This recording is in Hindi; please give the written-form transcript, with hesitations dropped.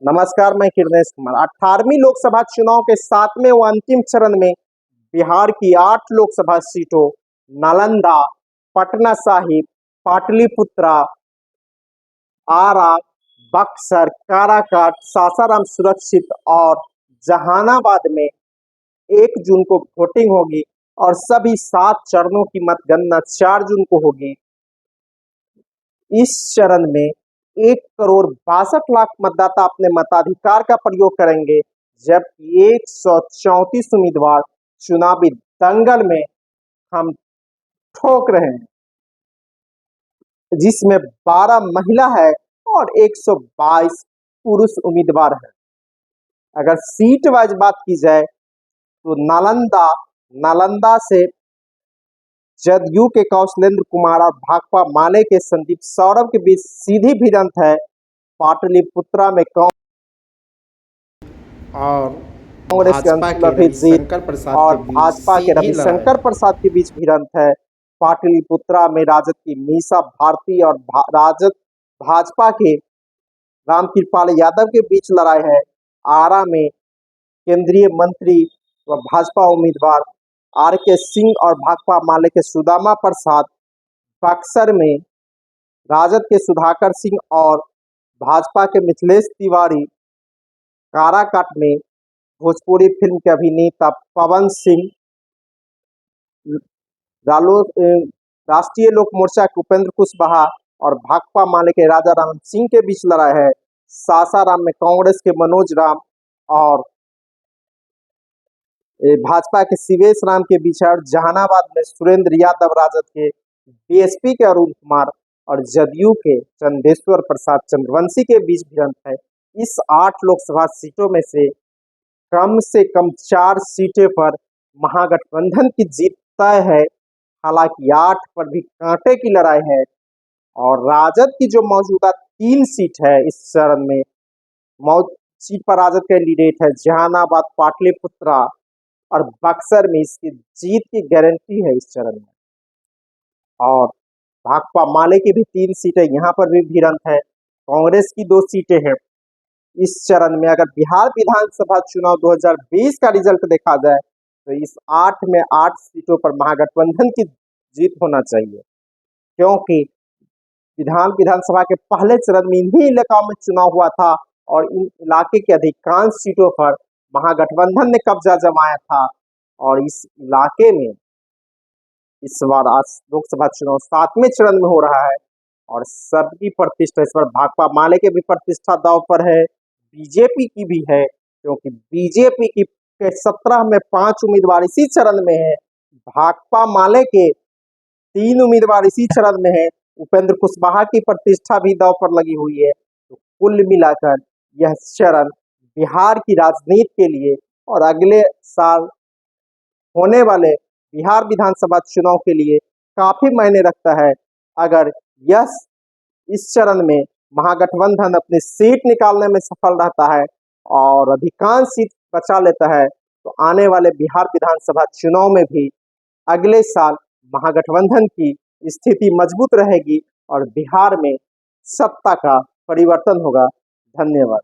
नमस्कार, मैं किरनेश कुमार। 18वीं लोकसभा चुनाव के 7वें व अंतिम चरण में बिहार की 8 लोकसभा सीटों नालंदा, पटना साहिब, पाटलिपुत्रा, आरा, बक्सर, काराकाट, सासाराम सुरक्षित और जहानाबाद में 1 जून को वोटिंग होगी और सभी 7 चरणों की मतगणना 4 जून को होगी। इस चरण में 1,62,00,000 मतदाता अपने मताधिकार का प्रयोग करेंगे, जबकि 134 उम्मीदवार चुनावी दंगल में हम ठोक रहे हैं, जिसमें 12 महिला है और 122 पुरुष उम्मीदवार हैं। अगर सीट वाइज बात की जाए तो नालंदा से जदयू के कौशलेंद्र कुमार और भाकपा माले के संदीप सौरभ के बीच सीधी भिड़ंत है। पाटलिपुत्रा में कांग्रेस के रविशंकर प्रसाद और भाजपा के रविशंकर प्रसाद के बीच भिड़ंत है। पाटलिपुत्रा में राजद की मीसा भारती और भाजपा के रामकृपाल यादव के बीच लड़ाई है। आरा में केंद्रीय मंत्री व भाजपा उम्मीदवार आर.के. सिंह और भाकपा माले के सुदामा प्रसाद, बक्सर में राजद के सुधाकर सिंह और भाजपा के मिथिलेश तिवारी, काराकाट में भोजपुरी फिल्म के अभिनेता पवन सिंह, राष्ट्रीय लोक मोर्चा के उपेंद्र कुशवाहा और भाकपा माले के राजा राम सिंह के बीच लड़ाई है। सासाराम में कांग्रेस के मनोज राम और भाजपा के शिवेश राम के बीच है और जहानाबाद में सुरेंद्र यादव राजद के, बीएसपी के अरुण कुमार और जदयू के चंदेश्वर प्रसाद चंद्रवंशी के बीच भिड़ंत है। इस 8 लोकसभा सीटों में से कम 4 सीटें पर महागठबंधन की जीत तय है। हालांकि 8 पर भी कांटे की लड़ाई है और राजद की जो मौजूदा 3 सीट है इस चरण में, सीट पर राजद कैंडिडेट है जहानाबाद, पाटलिपुत्रा और बक्सर में इसकी जीत की गारंटी है इस चरण में। और भाकपा माले की भी 3 सीटें, यहाँ पर भी भिड़ंत है। कांग्रेस की 2 सीटें हैं। इस चरण में अगर बिहार विधानसभा चुनाव 2020 का रिजल्ट देखा जाए तो इस 8 में 8 सीटों पर महागठबंधन की जीत होना चाहिए, क्योंकि विधानसभा के पहले चरण में इन्हीं इलाकों में चुनाव हुआ था और इन इलाके के अधिकांश सीटों पर महागठबंधन ने कब्जा जमाया था। और इस इलाके में इस बार लोकसभा चुनाव 7वें चरण में हो रहा है और सबकी प्रतिष्ठा इस बार भाकपा माले के भी प्रतिष्ठा दांव पर है, बीजेपी की भी है, क्योंकि बीजेपी की 17 में 5 उम्मीदवार इसी चरण में है, भाकपा माले के 3 उम्मीदवार इसी चरण में है, उपेंद्र कुशवाहा की प्रतिष्ठा भी दांव पर लगी हुई है। तो कुल मिलाकर यह चरण बिहार की राजनीति के लिए और अगले साल होने वाले बिहार विधानसभा चुनाव के लिए काफी मायने रखता है। अगर इस चरण में महागठबंधन अपनी सीट निकालने में सफल रहता है और अधिकांश सीट बचा लेता है तो आने वाले बिहार विधानसभा चुनाव में भी अगले साल महागठबंधन की स्थिति मजबूत रहेगी और बिहार में सत्ता का परिवर्तन होगा। धन्यवाद।